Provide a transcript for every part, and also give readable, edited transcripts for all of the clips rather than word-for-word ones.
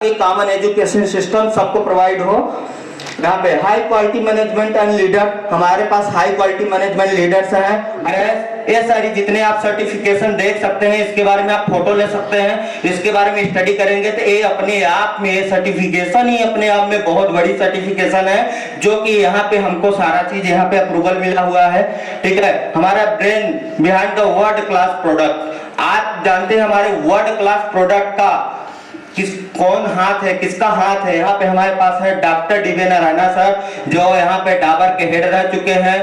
Common education system सबको provide हो। यहाँ पे high quality management and leader, हमारे पास हाई क्वालिटी मैनेजमेंट लीडर्स हैं। ये सारी जितने आप सर्टिफिकेशन देख सकते हैं, इसके बारे में आप फोटो ले सकते हैं, इसके बारे में स्टडी करेंगे तो ये अपने आप में ये सर्टिफिकेशन ही अपने आप में बहुत बड़ी सर्टिफिकेशन है, जो कि यहाँ पे हमको सारा चीज यहाँ पे अप्रूवल मिला हुआ है। ठीक है, हमारा brain behind the world class product. आप जानते हैं हमारे वर्ल्ड क्लास प्रोडक्ट का कौन हाथ है, किसका हाथ है? यहाँ पे हमारे पास है doctor D V Narayan sir, जो यहाँ पे डाबर के हेड रह चुके हैं।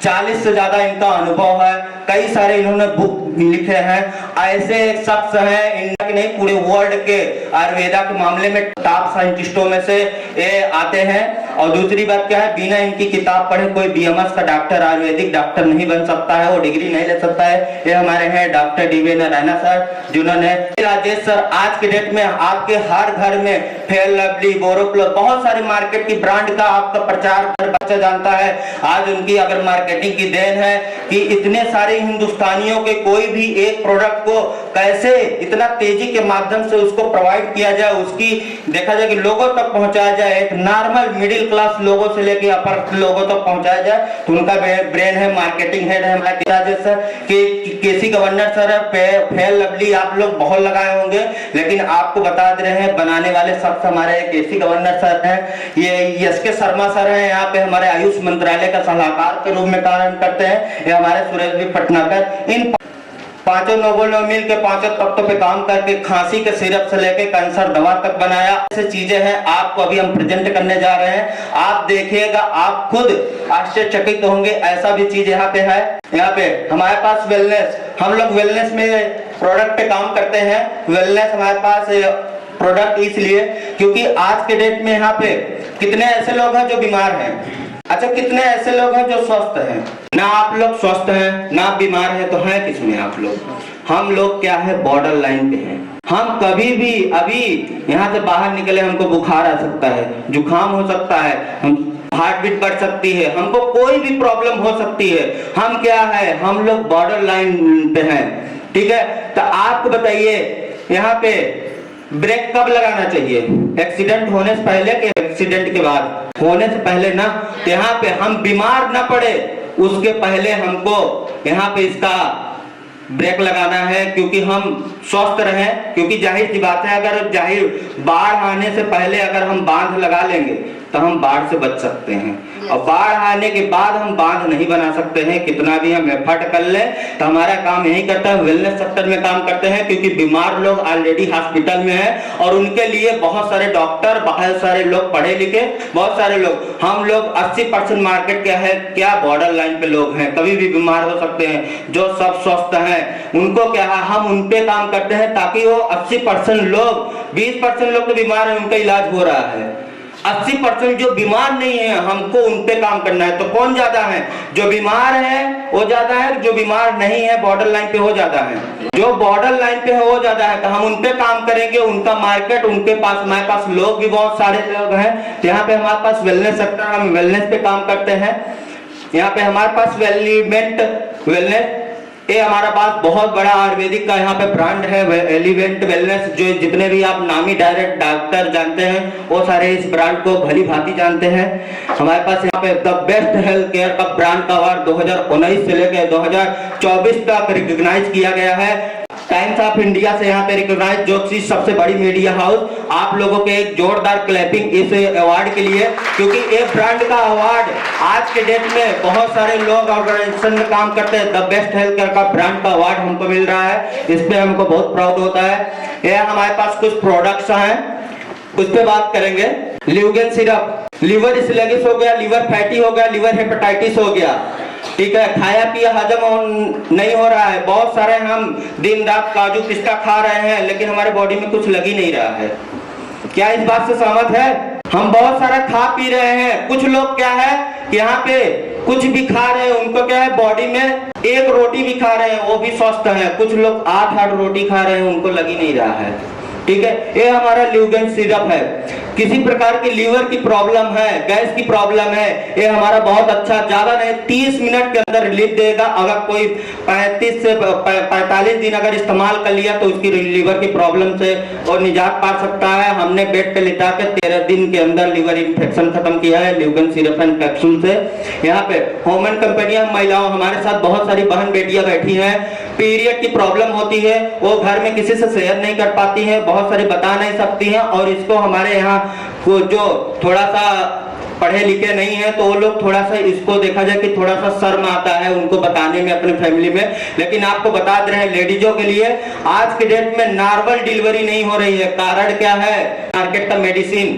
40 से ज्यादा इनका अनुभव है, कई सारे इन्होंने बुक लिखे हैं। ऐसे एक शख्स हैं इंडिया के नहीं पूरे वर्ल्ड के आयुर्वेदा के मामले में टॉप साइंटिस्टों में से ये आते हैं। और दूसरी बात क्या है, बिना इनकी किताब पढ़े कोई बीएमएस का डॉक्टर, आयुर्वेदिक डॉक्टर नहीं बन सकता है, वो डिग्री नहीं ले सकता है। ये हमारे हैं doctor D V Narayan sir, जिन्होंने राजेश सर आज के डेट में आपके हर घर में फेयर लवली, बोरोप्लस, बहुत सारे मार्केट की ब्रांड का आपका प्रचार बच्चा जानता है। आज उनकी अगर मार्केटिंग की देन है कि इतने सारे हिंदुस्तानियों के कोई भी एक प्रोडक्ट को कैसे इतना तेजी के माध्यम से उसको प्रोवाइड किया जाए, उसकी देखा जाए कि लोगों तक पहुंचाया जाए, एक नॉर्मल मिडिल क्लास लोगों से लेके अपर लोगों तक पहुंचाया जाए, तो उनका ब्रेन है, मार्केटिंग हेड है हमारे राजेश सर। केसी गवर्नर सर, फेयर लवली आप लोग बहुत लगाए होंगे, लेकिन आपको बता दे रहे हैं बनाने वाले शख्स हमारे केसी गवर्नर सर हैं। ये एस के शर्मा सर हैं, यहाँ पे हमारे आयुष मंत्रालय का सलाहकार के रूप में कार्य करते हैं। ये हमारे सुरेश भी पटनाकर, इन पांचों नोबेल मिल के पांचों तख्तों पे काम करके खांसी के सिरप से लेके कैंसर दवा तक बनाया। ऐसी चीजें हैं आपको अभी हम प्रेजेंट करने जा रहे हैं, आप देखिएगा, आप खुद आश्चर्यचकित होंगे। ऐसा भी चीज यहाँ पे है। यहाँ पे हमारे पास वेलनेस, हम लोग वेलनेस में प्रोडक्ट पे काम करते हैं। वेलनेस हमारे पास प्रोडक्ट इसलिए क्योंकि आज के डेट में यहाँ पे कितने ऐसे लोग हैं जो बीमार हैं। अच्छा, कितने ऐसे लोग हैं जो स्वस्थ हैं? ना आप लोग स्वस्थ हैं ना बीमार हैं, तो हैं किसमें आप लोग? हम लोग क्या है, बॉर्डर लाइन पे हैं। हम कभी भी अभी यहाँ से बाहर निकले हमको बुखार आ सकता है, जुकाम हो सकता है, हार्ट बीट बढ़ सकती है, हमको कोई भी प्रॉब्लम हो सकती है। हम क्या है, हम लोग बॉर्डर लाइन पे हैं। ठीक है, तो आपको बताइए यहाँ पे ब्रेक कब लगाना चाहिए? एक्सीडेंट होने से पहले कि एक्सीडेंट के बाद? होने से पहले ना। यहाँ पे हम बीमार ना पड़े उसके पहले हमको यहाँ पे इसका ब्रेक लगाना है, क्योंकि हम स्वस्थ रहें। क्योंकि जाहिर सी बात है, अगर बाढ़ आने से पहले अगर हम बांध लगा लेंगे तो हम बाढ़ से बच सकते हैं, और बाढ़ आने के बाद हम बांध नहीं बना सकते हैं। कितना भी हम एफर्ट कर लें तो हमारा काम यही करता है, वेलनेस सेक्टर में काम करते हैं, क्योंकि बीमार लोग ऑलरेडी हॉस्पिटल में हैं और उनके लिए बहुत सारे डॉक्टर, बहुत सारे लोग पढ़े लिखे, बहुत सारे लोग, हम लोग 80% मार्केट क्या है, क्या बॉर्डर लाइन पे लोग हैं, कभी भी बीमार हो सकते हैं। जो सब स्वस्थ हैं उनको क्या है, हम उन पे काम करते हैं ताकि वो 80% लोग, 20% लोग तो बीमार हैं उनका इलाज हो रहा है, 80% जो बीमार नहीं है हमको उन पे काम करना है। तो कौन ज्यादा है? जो बीमार है वो ज्यादा है, जो बीमार नहीं है बॉर्डर लाइन पे वो ज्यादा है। जो बॉर्डर लाइन पे है वो ज्यादा है, तो हम उन पे काम करेंगे, उनका मार्केट, उनके पास, हमारे पास लोग भी बहुत सारे लोग हैं। यहाँ पे हमारे पास वेलनेस सेक्टर, हम वेलनेस पे काम करते हैं। यहाँ पे हमारे पास एलिवेंट वेलनेस, ये हमारा पास बहुत बड़ा आयुर्वेदिक का यहाँ पे ब्रांड है, एलिवेंट वेलनेस। जो जितने भी आप नामी डायरेक्ट डॉक्टर जानते हैं वो सारे इस ब्रांड को भली भांति जानते हैं। हमारे पास यहाँ पे द बेस्ट हेल्थ केयर का ब्रांड का अवार्ड 2019 से लेकर 2024 तक रिकॉग्नाइज किया गया है टाइम्स ऑफ इंडिया से, यहाँ पे रिकॉग्नाइज, जो चीज सबसे बड़ी मीडिया हाउस। आप लोगों के एक जोरदार क्लैपिंग इस अवार्ड के लिए, क्योंकि एक ब्रांड का अवार्ड आज के डेट में बहुत सारे लोग ऑर्गेनाइजेशन में काम करते हैं, द बेस्ट हेल्थ केयर का ब्रांड का अवार्ड हमको मिल रहा है, इस पे हमको बहुत प्राउड होता है। ये हमारे पास कुछ प्रोडक्ट्स हैं, उस पे बात करेंगे। ल्यूगेन सिरप, लीवर स्लगिश हो गया, लीवर फैटी हो गया, लीवर हेपेटाइटिस हो गया, ठीक है, खाया पिया हजम नहीं हो रहा है, बहुत सारे हम दिन रात काजू पिस्ता खा रहे हैं लेकिन हमारे बॉडी में कुछ लग ही नहीं रहा है। क्या इस बात से सहमत है? हम बहुत सारा खा पी रहे हैं, कुछ लोग क्या है कि यहाँ पे कुछ भी खा रहे हैं, उनको क्या है बॉडी में, एक रोटी भी खा रहे हैं वो भी स्वस्थ है, कुछ लोग 8 रोटी खा रहे हैं उनको लग ही नहीं रहा है। ठीक है, ये हमारा ल्यूगेन सिरप है। किसी प्रकार की लीवर की प्रॉब्लम है, गैस की प्रॉब्लम है, ये हमारा बहुत अच्छा, ज्यादा नहीं 30 मिनट के अंदर रिलीफ देगा। अगर कोई 35 से 45 दिन अगर इस्तेमाल कर लिया तो उसकी लीवर की प्रॉब्लम से और निजात पा सकता है। हमने बेड पे लिटा के 13 दिन के अंदर लीवर इन्फेक्शन खत्म किया है ल्यूगन सिरप एंड कैप्सूल से। यहाँ पे होमन कंपनियां, महिलाओं, हमारे साथ बहुत सारी बहन बेटियां बैठी हैं, पीरियड की प्रॉब्लम होती है, वो घर में किसी से शेयर नहीं कर पाती हैं, बहुत सारी बता नहीं सकती हैं, और इसको हमारे यहाँ को जो थोड़ा सा पढ़े लिखे नहीं है तो वो लोग थोड़ा सा इसको देखा जाए कि थोड़ा सा शर्म आता है उनको बताने में अपने फैमिली में। लेकिन आपको बता दे रहे हैं लेडीजों के लिए आज के डेट में नॉर्मल डिलीवरी नहीं हो रही है। कारण क्या है? मार्केट का मेडिसिन।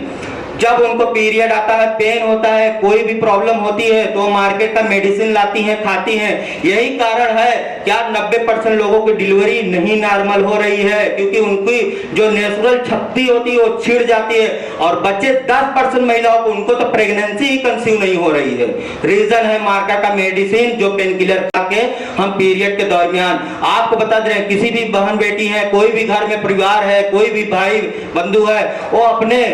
जब उनको पीरियड आता है, पेन होता है, कोई भी प्रॉब्लम होती है तो मार्केट का मेडिसिन लाती हैं, खाती हैं। यही कारण है क्या 90% लोगों की डिलीवरी नहीं नॉर्मल हो रही है, क्योंकि उनकी जो नेचुरल शक्ति होती है वो छिड़ जाती है। और बच्चे 10% महिलाओं को, उनको तो प्रेगनेंसी ही कंसीव नहीं हो रही है। रीजन है मार्केट का मेडिसिन जो पेन किलर खा के हम पीरियड के दरमियान। आपको बता दे रहे हैं, किसी भी बहन बेटी है, कोई भी घर में परिवार है, कोई भी भाई बंधु है, वो अपने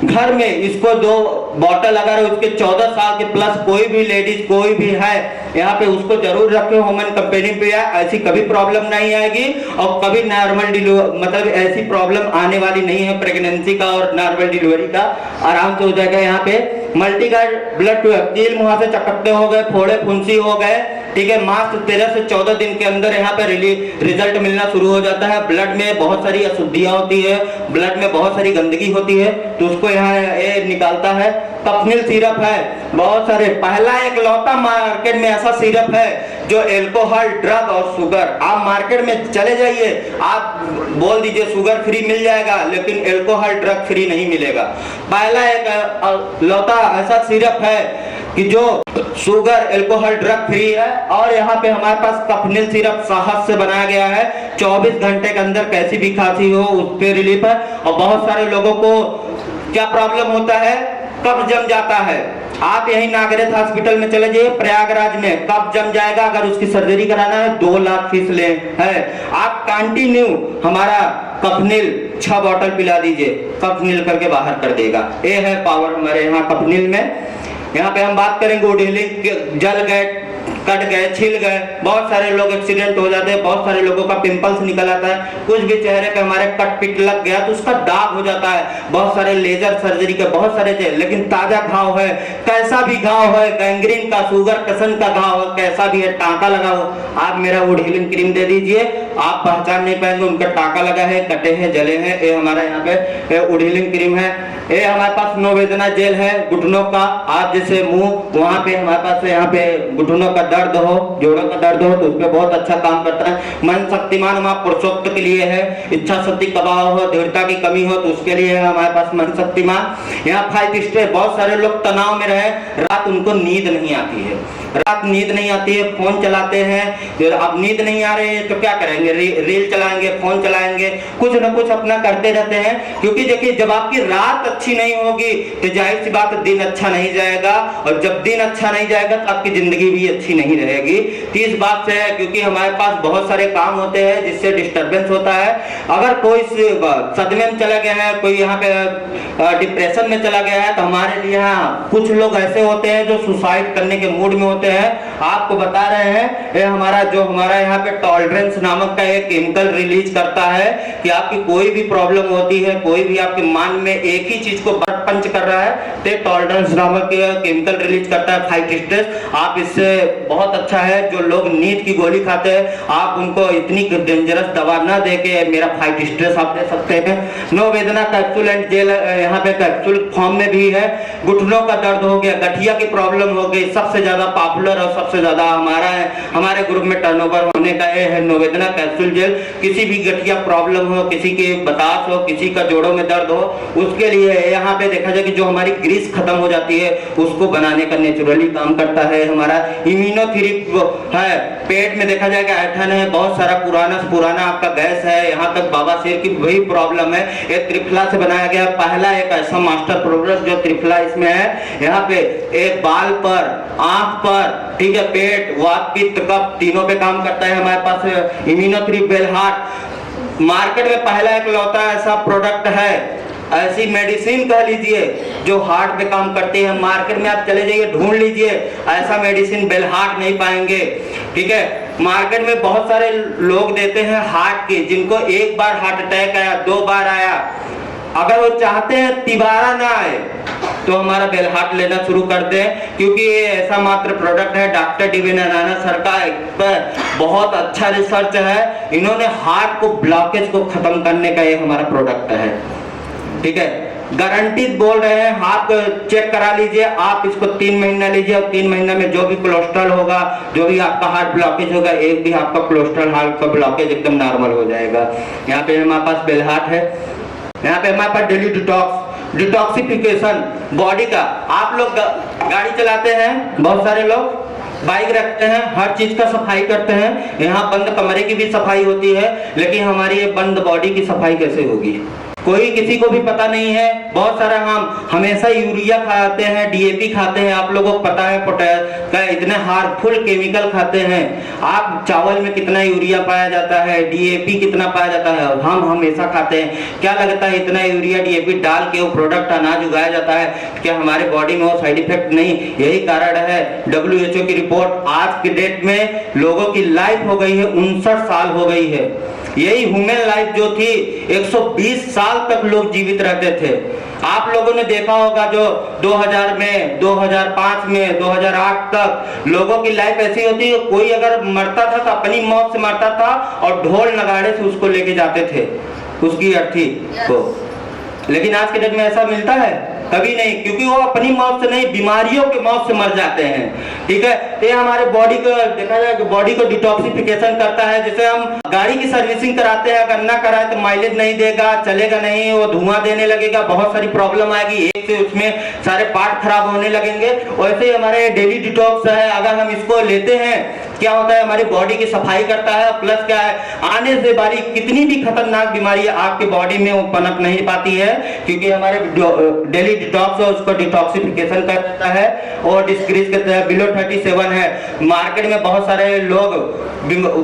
घर में इसको 2 बॉटल अगर उसके 14 साल के प्लस कोई भी लेडीज कोई भी है यहाँ पे उसको जरूर रखे। होमन कंपनी पे ऐसी कभी प्रॉब्लम नहीं आएगी और कभी नॉर्मल डिलीवरी, मतलब ऐसी प्रॉब्लम आने वाली नहीं है। प्रेगनेंसी का और नॉर्मल डिलीवरी का आराम से हो जाएगा। यहाँ पे मल्टी गार्ड ब्लड कील मुहां से चकत्ते हो गए, फोड़े फुंसी हो गए, ठीक है, मात्र 13 से 14 दिन के अंदर यहाँ पे रिजल्ट मिलना शुरू हो जाता है। ब्लड में बहुत सारी अशुद्धियां होती है, ब्लड में बहुत सारी गंदगी होती है तो उसको यहाँ ये निकालता है। कफनिल सिरप है, बहुत सारे, पहला एक लौता मार्केट में ऐसा सिरप है जो अल्कोहल, ड्रग और शुगर। आप मार्केट में चले जाइए, आप बोल दीजिए शुगर फ्री मिल जाएगा, लेकिन अल्कोहल ड्रग फ्री नहीं मिलेगा। पहला एक लौता ऐसा सिरप है कि जो शुगर, अल्कोहल, ड्रग फ्री है। और यहाँ पे हमारे पास कफनिल सिरप शहद से बनाया गया है। 24 घंटे के अंदर कैसी भी खांसी हो उस पे रिलीफ है। और बहुत सारे लोगों को क्या प्रॉब्लम होता है? कब्ज जम जाता है। आप यही नागरिक हॉस्पिटल में चले जाइए, प्रयागराज में कब्ज जम जाएगा, अगर उसकी सर्जरी कराना है 2 लाख फीस ले है। आप कंटिन्यू हमारा कफनिल 6 बॉटल पिला दीजिए, कफनिल करके बाहर कर देगा। ये है पावर हमारे यहाँ कफनिल में। यहाँ पे हम बात करेंगे उडीलिंग, जल गए, कट गए, छिल गए, बहुत सारे लोग एक्सीडेंट हो जाते हैं, बहुत सारे लोगों का पिंपल्स निकल आता है, कुछ भी चेहरे पे हमारे कट पिट लग गया तो उसका दाग हो जाता है। बहुत सारे लेजर सर्जरी के बहुत सारे, लेकिन ताजा घाव है, कैसा भी घाव है, गैंग्रीन का, शुगर पेशेंट का घाव है, कैसा भी है, टाँका लगा हो, आप मेरा वुड हीलिंग क्रीम दे दीजिए, आप पहचान नहीं पाएंगे उनका टाँका लगा है, कटे हैं, जले हैं। ये हमारा यहाँ पे वुड हीलिंग क्रीम है। ये हमारे पास नोवेदना जेल है घुटनों का। आप जैसे मुंह वहाँ पे हमारे पास यहाँ पे घुटनों का दर्द हो, जोड़ों का दर्द हो तो उसपे बहुत अच्छा काम करता है। मन शक्तिमान हमारा पुरुषोक्त के लिए है। इच्छा शक्ति कबाव हो, दृढ़ता की कमी हो तो उसके लिए है हमारे पास मन शक्तिमान। यहाँ 5 स्टेप। बहुत सारे लोग तनाव में रहे, रात उनको नींद नहीं आती है, रात नींद नहीं आती है, फोन चलाते हैं, अब नींद नहीं आ रही है तो क्या करेंगे? रील चलाएंगे, फोन चलाएंगे, कुछ ना कुछ अपना करते रहते हैं। क्योंकि देखिए जब आपकी रात अच्छी नहीं होगी तो जाहिर सी बात दिन अच्छा नहीं जाएगा, और जब दिन अच्छा नहीं जाएगा तो आपकी जिंदगी भी अच्छी नहीं रहेगी। तो इस बात से है, क्योंकि हमारे पास बहुत सारे काम होते हैं जिससे डिस्टर्बेंस होता है। अगर कोई सदमे में चला गया है, कोई यहाँ पे डिप्रेशन में चला गया है तो हमारे लिए यहाँ कुछ लोग ऐसे होते हैं जो सुसाइड करने के मूड में होते हैं। आपको बता रहे हैं ये हमारा यहाँ पे टॉलरेंस नामक का एक केमिकल रिलीज करता है कि आपकी कोई भी प्रॉब्लम होती है, कोई भी आपके मन में एक ही चीज को पंच कर रहा है तो टॉलरेंस नामक केमिकल रिलीज करता है, फाइट स्ट्रेस। आप इससे बहुत अच्छा है, जो लोग नींद की गोली खाते हैं आप उनको इतनी डेंजरस दवा ना दे के मेरा फाइट स्ट्रेस आप दे सकते हैं। नो वेदना कैप्सूल एंड जेल यहाँ पे कैप्सूल फॉर्म में भी है। घुटनों का दर्द हो गया, गठिया की प्रॉब्लम हो गई, सबसे ज्यादा पॉपुलर और सबसे ज्यादा हमारे ग्रुप में टर्नओवर होने का ये है नोवेदना कैप्सूल जेल। किसी भी गठिया प्रॉब्लम हो, किसी की बतास हो, किसी का जोड़ों में दर्द हो, उसके लिए यहाँ पे देखा जाए कि जो हमारी ग्रीस खत्म हो जाती है उसको बनाने का नेचुरली काम करता है। हमारा इम्यूनोथेरेपी है। पेट में देखा जाएगा ऐठन है, बहुत सारा पुराना आपका गैस है, यहाँ तक बवासीर की वही प्रॉब्लम है, ये त्रिफला से बनाया गया पहला एक ऐसा मास्टर प्रोडक्ट जो त्रिफला इसमें है। यहाँ पे एक बाल पर, आंख पर, ठीक है, पेट, वात, पित्त, कफ तीनों पे काम करता है। हमारे पास इम्यूनोथेरेपी बेल हार्ट मार्केट में पहला एक लौता ऐसा प्रोडक्ट है ऐसी मेडिसिन कह लीजिए जो हार्ट पे काम करती है, मार्केट में आप चले जाइए ढूंढ लीजिए, ऐसा मेडिसिन बेलहाट नहीं पाएंगे। ठीक है, मार्केट में बहुत सारे लोग देते हैं हार्ट के, जिनको एक बार हार्ट अटैक आया, 2 बार आया, अगर वो चाहते हैं तिबारा ना आए तो हमारा बेलहाट लेना शुरू कर दें, क्योंकि ये ऐसा मात्र प्रोडक्ट है। Doctor D V Narayan sir का पर बहुत अच्छा रिसर्च है, इन्होंने हार्ट को ब्लॉकेज को खत्म करने का ये हमारा प्रोडक्ट है। ठीक है, गारंटी बोल रहे हैं, आप चेक करा लीजिए, आप इसको 3 महीना लीजिए और 3 महीना में जो भी कोलेस्ट्रॉल होगा, जो भी आपका हार्ट ब्लॉकेज होगा, एक भी आपका कोलेस्ट्रॉल हार्ट का ब्लॉकेज एकदम नॉर्मल हो जाएगा। यहाँ पे हमारे पास बेलहाट है, यहाँ पे हमारे पास डेली डिटॉक्सिफिकेशन बॉडी का। आप लोग गाड़ी चलाते हैं, बहुत सारे लोग बाइक रखते हैं, हर चीज का सफाई करते हैं, यहाँ बंद कमरे की भी सफाई होती है, लेकिन हमारी ये बंद बॉडी की सफाई कैसे होगी, कोई किसी को भी पता नहीं है। बहुत सारा हम हमेशा यूरिया खाते हैं, डीएपी खाते हैं, आप लोगों को पता है पोटैश का इतने हार्मफुल केमिकल खाते हैं। आप चावल में कितना यूरिया पाया जाता है, डीएपी कितना पाया जाता है, हम हमेशा खाते हैं। क्या लगता है इतना यूरिया डीएपी डाल के वो प्रोडक्ट अनाज उगाया जाता है, क्या हमारे बॉडी में वो साइड इफेक्ट नहीं? यही कारण है WHO की रिपोर्ट, आज के डेट में लोगों की लाइफ हो गई है 59 साल हो गई है। यही ह्यूमन लाइफ जो थी 120 साल तक लोग जीवित रहते थे। आप लोगों ने देखा होगा जो 2000 में, 2005 में, 2008 तक लोगों की लाइफ ऐसी होती है, कोई अगर मरता था तो अपनी मौत से मरता था और ढोल नगाड़े से उसको लेके जाते थे उसकी अर्थी को। लेकिन आज के डेट में ऐसा मिलता है? कभी नहीं, क्योंकि वो अपनी मौत से नहीं, बीमारियों के मौत से मर जाते हैं। ठीक है, ये हमारे बॉडी को देखा जाए, बॉडी को डिटॉक्सिफिकेशन करता है। जैसे हम गाड़ी की सर्विसिंग कराते हैं, अगर ना कराए तो माइलेज नहीं देगा, चलेगा नहीं, वो धुआं देने लगेगा, बहुत सारी प्रॉब्लम आएगी, एक से उसमें सारे पार्ट खराब होने लगेंगे। वैसे ही हमारे डेली डिटॉक्स है, अगर हम इसको लेते हैं क्या होता है, हमारी बॉडी की सफाई करता है, प्लस क्या है, आने से बारी कितनी भी खतरनाक बीमारी आपके बॉडी में वो पनप नहीं पाती है, क्योंकि हमारे डेली डिटॉक्स है उसको डिटॉक्सिफिकेशन कर देता है और डिस्क्रीज करता है। बिलो 37 है। मार्केट में बहुत सारे लोग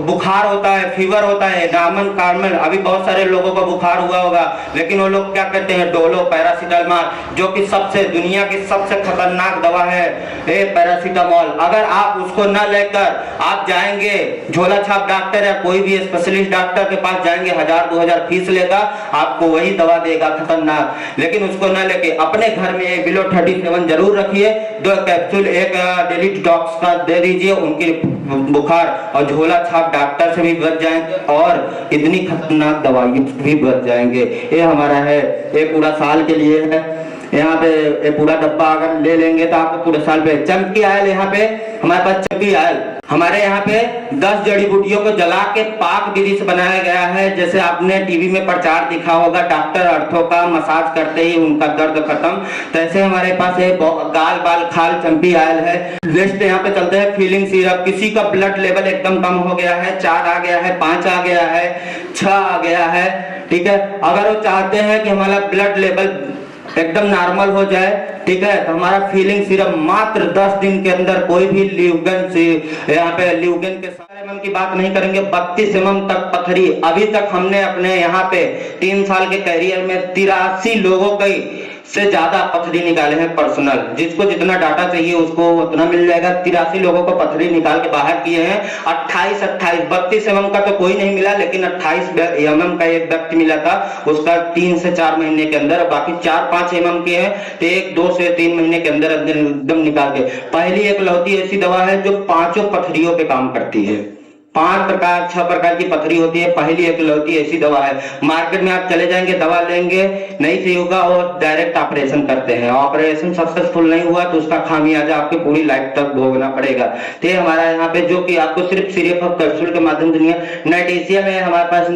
बुखार होता है, फीवर होता है, नॉर्मल कार्मल, अभी बहुत सारे लोगों को बुखार हुआ होगा, लेकिन वो लोग क्या करते हैं, डोलो पैरासीटामोल, जो कि सबसे दुनिया की सबसे खतरनाक दवा है ये पैरासीटामोल। अगर आप उसको न लेकर आप जाएंगे झोला छाप डॉक्टर या कोई भी स्पेशलिस्ट डॉक्टर के पास जाएंगे, 1000-2000 फीस लेगा, आपको वही दवा देगा खतरनाक। लेकिन उसको न लेके अपने घर में बिलो 37 जरूर रखिए, 2 कैप्सूल एक डेली डिटॉक्स का दे दीजिए, उनकी बुखार और झोला छाप डॉक्टर से भी बच जाएंगे और इतनी खतरनाक दवाई भी बच जाएंगे। ये हमारा है, ये पूरा साल के लिए है। यहाँ पे ये पूरा डब्बा अगर ले लेंगे तो आपको पूरे साल पे चम्पी आयल, यहाँ पे हमारे पास चम्पी आयल, हमारे यहाँ पे 10 जड़ी बूटियों को जला के पाक विधि से बनाया गया है। जैसे आपने टीवी में प्रचार दिखा होगा, डॉक्टर अर्थों का मसाज करते ही उनका दर्द खत्म, तैसे हमारे पास गाल बाल खाल चम्पी आयल है। नेक्स्ट यहाँ पे चलते हैं फीलिंग सिरप। किसी का ब्लड लेवल एकदम कम हो गया है, 4 आ गया है, 5 आ गया है, 6 आ गया है, ठीक है, अगर वो चाहते हैं कि हमारा ब्लड लेवल एकदम नॉर्मल हो जाए, ठीक है, तो हमारा फीलिंग सिरप मात्र 10 दिन के अंदर कोई भी ल्यूगन से, यहाँ पे ल्यूगन के सारे एमएम की बात नहीं करेंगे, 32 एमएम तक पथरी। अभी तक हमने अपने यहाँ पे 3 साल के कैरियर में 83 लोगों की से ज्यादा पथरी निकाले हैं पर्सनल। जिसको जितना डाटा चाहिए उसको उतना मिल जाएगा। 83 लोगों को पथरी निकाल के बाहर किए हैं। 28 32 एमएम का तो कोई नहीं मिला, लेकिन 28 एमएम का एक व्यक्ति मिला था, उसका 3 से 4 महीने के अंदर, बाकी 4-5 एमएम के हैं तो 1-2 से 3 महीने के अंदर एकदम निकाल के। पहली एक लौती ऐसी दवा है जो 5 पथरियों पे काम करती है। 6 प्रकार की पथरी होती है, पहली एक लौती ऐसी दवा है। मार्केट में आप चले जाएंगे, दवा लेंगे, नहीं सही होगा और डायरेक्ट ऑपरेशन करते हैं। ऑपरेशन सक्सेसफुल नहीं हुआ तो उसका खामियाजा आपके पूरी लाइफ तक भोगना पड़ेगा। तो हमारा यहाँ पे जो कि आपको सिर्फ और कैप्सूल के माध्यम से, नाइटेशियम है हमारे पास,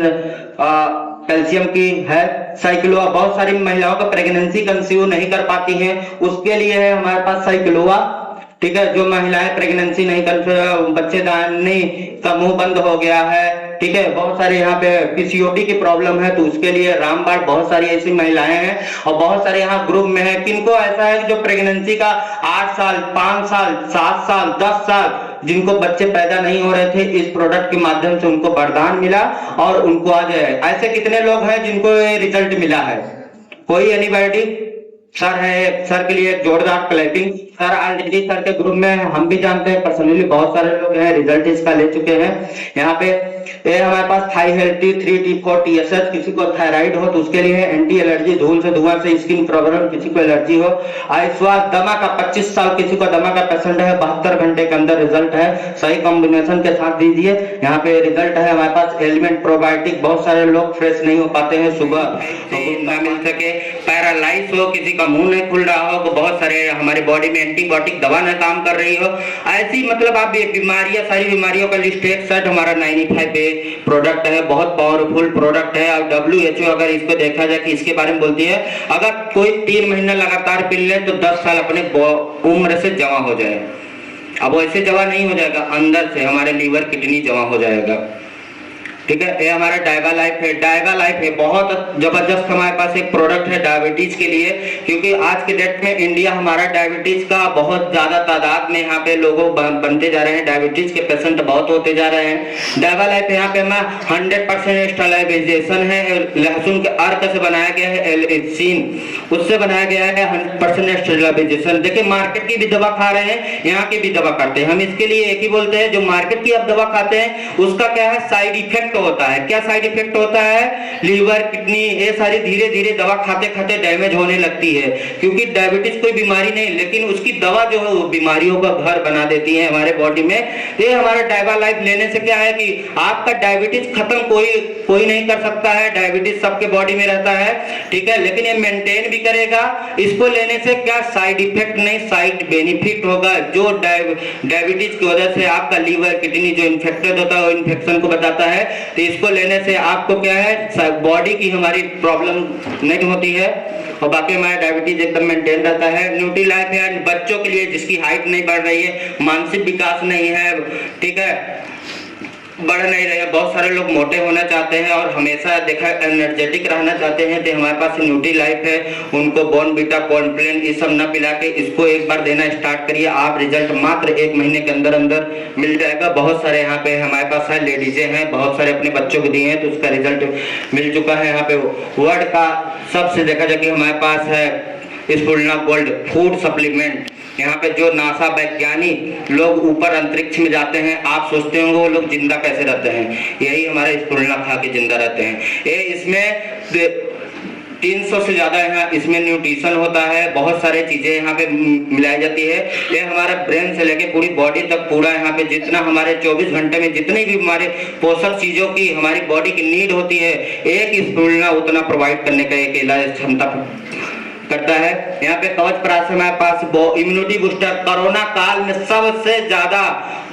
कैल्शियम की है, साइक्लोआ, बहुत सारी महिलाओं का प्रेगनेंसी कंसीव नहीं कर पाती हैं, उसके लिए है हमारे पास साइक्लोआ, ठीक है, जो महिलाएं प्रेगनेंसी नहीं कर, बच्चेदानी का मुंह बंद हो गया है, ठीक है, बहुत सारे यहाँ पे पीसीओडी की प्रॉब्लम है तो उसके लिए रामबाण, बहुत सारी ऐसी महिलाएं हैं और बहुत सारे यहाँ ग्रुप में है। किनको ऐसा है कि जो प्रेगनेंसी का 8 साल, 5 साल, 7 साल, 10 साल जिनको बच्चे पैदा नहीं हो रहे थे, इस प्रोडक्ट के माध्यम से उनको वरदान मिला और उनको आज है। ऐसे कितने लोग हैं जिनको ये रिजल्ट मिला है? कोई एनीबॉडी? सर है, सर के लिए एक जोरदार क्लैपिंग। सर ऑलरेडी सर के ग्रुप में हम भी जानते हैं, पर्सनली बहुत सारे लोग हैं, रिजल्ट इसका ले चुके हैं। यहाँ पे ये हमारे पास थाई हेल्थी 3T4 TSH, किसी को थायराइड हो तो उसके लिए एंटी एलर्जी, धूल से धुआं से स्किन प्रॉब्लम, किसी को एलर्जी हो, आयुष्वास, दमा का 25 साल किसी को दमा का पेशेंट है, 72 घंटे के अंदर रिजल्ट है, सही कॉम्बिनेशन के साथ दीजिए। यहाँ पे रिजल्ट है हमारे पास एलिमेंट प्रोबायोटिक, बहुत सारे लोग फ्रेश नहीं हो पाते हैं, सुबह ना मिल सके, पैरालाइज हो, किसी का मुंह नहीं खुल रहा हो, बहुत सारे हमारी बॉडी में एंटीबायोटिक दवा न काम कर रही हो, ऐसी मतलब आप बीमारियां, सारी बीमारियों का लिस्ट एक सेट हमारा 95 पे प्रोडक्ट है, बहुत पावरफुल प्रोडक्ट है। और WHO अगर इसको देखा जाए कि इसके बारे में बोलती है, अगर कोई 3 महीना लगातार पी ले तो 10 साल अपने उम्र से जमा हो जाए। अब वैसे जमा नहीं हो जाएगा, अंदर से हमारे लीवर किडनी जमा हो जाएगा। ठीक है, ये हमारा डायवा लाइफ है। डायवा लाइफ है बहुत जबरदस्त हमारे पास एक प्रोडक्ट है डायबिटीज के लिए, क्योंकि आज के डेट में इंडिया हमारा डायबिटीज का बहुत ज्यादा तादाद में यहाँ पे लोगों बनते जा रहे हैं, डायबिटीज के पेशेंट बहुत होते जा रहे हैं। डायवा लाइफ यहाँ पे हमारा 100% स्टेबलाइजेशन है, लहसुन के अर्क से बनाया गया है, एल्सिन उससे बनाया गया है 100% स्टेबलाइजेशन। देखिए मार्केट की भी दवा खा रहे हैं, यहाँ की भी दवा खाते हैं, हम इसके लिए एक ही बोलते हैं, जो मार्केट की आप दवा खाते हैं उसका क्या है साइड इफेक्ट होता है। क्या साइड इफेक्ट होता है? लीवर, किडनी, ये सारी धीरे धीरे दवा खाते खाते डैमेज होने लगती है, क्योंकि डायबिटीज कोई बीमारी नहीं, लेकिन उसकी दवा जो है वो बीमारियों का घर बना देती है हमारे बॉडी में। ये हमारा डायवा लाइफ लेने से क्या है कि आपका डायबिटीज खत्म कोई नहीं कर सकता है, डायबिटीज सबके बॉडी में रहता है, ठीक है, लेकिन ये मेंटेन भी करेगा। इसको लेने से क्या साइड इफेक्ट नहीं, साइड बेनिफिट होगा। जो डायबिटीज की वजह से आपका लीवर, किडनी जो इन्फेक्टेड होता है वो इन्फेक्शन को बताता है, तो इसको लेने से आपको क्या है बॉडी की हमारी प्रॉब्लम नहीं होती है, और बाकी हमारा डायबिटीज एकदम मेंटेन रहता है। न्यूट्री लाइफ है बच्चों के लिए जिसकी हाइट नहीं बढ़ रही है, मानसिक विकास नहीं है, ठीक है, बढ़ नहीं रहे, बहुत सारे लोग मोटे होना चाहते हैं और हमेशा देखा एनर्जेटिक रहना चाहते हैं, तो हमारे पास न्यूट्री लाइफ है। उनको बॉर्नवीटा, कॉर्नफ्लेन ये सब न पिला के इसको एक बार देना स्टार्ट करिए, आप रिजल्ट मात्र 1 महीने के अंदर अंदर मिल जाएगा। बहुत सारे यहाँ पे हमारे पास है, लेडीजें हैं, बहुत सारे अपने बच्चों को दिए हैं तो उसका रिजल्ट मिल चुका है। यहाँ पे वर्ल्ड का सबसे देखा जाए कि हमारे पास है स्पुलना गोल्ड फूड सप्लीमेंट। यहाँ पे जो नासा वैज्ञानिक लोग ऊपर अंतरिक्ष में जाते हैं, आप सोचते होंगे वो लोग जिंदा कैसे रहते हैं, यही हमारे स्पुलना खा के जिंदा रहते हैं। ये इसमें 300 से ज्यादा यहाँ इसमें न्यूट्रिशन होता है, बहुत सारे चीजें यहाँ पे मिलाई जाती है। ये हमारा ब्रेन से लेके पूरी बॉडी तक पूरा यहाँ पे जितना हमारे 24 घंटे में जितनी भी हमारे पोषक चीजों की हमारी बॉडी की नीड होती है, एक स्पुलना उतना प्रोवाइड करने का एक इलाज क्षमता करता है। यहाँ पे कवच प्राश हमारे पास इम्यूनिटी बूस्टर, कोरोना काल में सबसे ज्यादा